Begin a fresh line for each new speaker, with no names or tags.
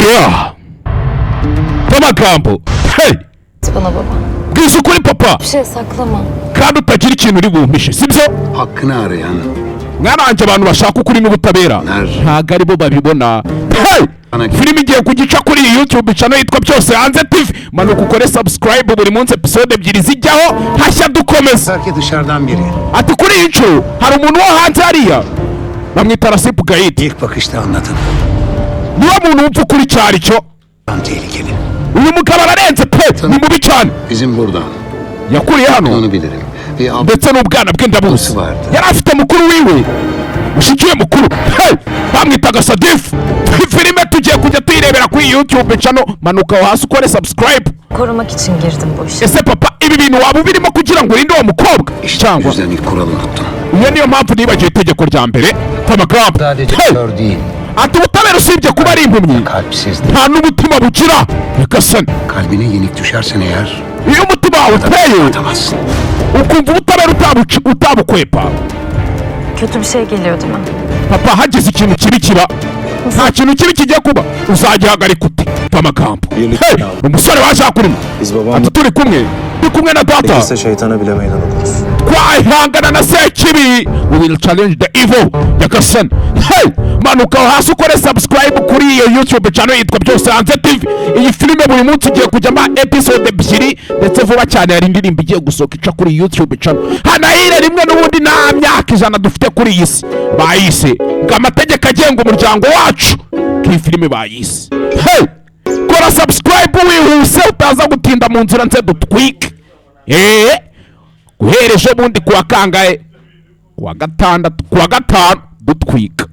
Yeah. Amagambo. Hey.
Bana baba.
Bwiza ukuri papa.
Bir şey saklama.
Kandi utagira ikintu uri bumishe, sibyo?
Hakkını arayan.
Mwana wanjye abantu bashaka ukuri n'ubutabera ntago aribo babibona. Hey! Filime igiye kugica kuri YouTube channel yitwa Byose Hanze TV. Manuka ukore subscribe buri munsi episode ebyiri zijyaho hashya dukomeza.
Sanki dışarıdan biri.
Ati kuri ico hari umuntu wo hanze hariya bamwita Rasip Gayit.
İlk bakışta anladın.
Niyo muntu upfa kuri cyari cyo.
Tehlikeli.
Uyu mugabo ararenze pe ni mubi cyane.
Bizim burada.
Yakuriye hano.
Onu bilirim.
Ndetse n'ubwana bwe ndabuzi. Yari afite mukuru wiwe ushikiye mukuru. Hey! Bamwitaga Sadif. Filime tugiye kujya tuyirebera kuri YouTube channel. Manuka hasi ukore subscribe.
Korumak için girdim bu işe.
Ese papa ibi bintu waba birimo kugira ngo urinde uwo mukobwa cyangwa
yüzden ilk kuralı unuttun.
iyo niyo mpamvu nibagiye itegeko rya mbere amagambo.
Sadece kör değil.
Ati ubutabera usibye kuba ari impumyi
Kalpsizdir.
nta n'umutima bugira nyagasani.
Kalbine yenik düşersen eğer
Iyo umutima wawe uteye
atamazsın.
ukumva ubutabera utabukwepa.
Kötü bir şey geliyor değil mi?
Papa hagize ikintu kibi kiba nta kintu kibi kigiye kuba uzagihagarika ute amagambo. Hey! Umusore waje akurimo ati turi kumwe na data
İkisi şeytana bile meydan okuruz.
twahangana na sekibi. We will challenge the evil nyagasani. Hey! Manuka hasi ukore subscribe kuri iyo YouTube channel yitwa Byose Hanze TV. Iyi filime buri munsi igiye kujyamo episode ebyiri ndetse vuba cyane hari indirimbo igiye gusohoka ica kuri YouTube channel. Hanahire rimwe n'ubundi nta myaka ijana dufite kuri iyi si bayise ngo amategeko agenga umuryango wacu k'iyi filime bayise. Hey! Kora subscribe wihuse utaza gutinda mu nzira nse dutwike. Guhereje bundi kuwa kangahe? Kuwa gatandatu, kuwa gatanu dutwika.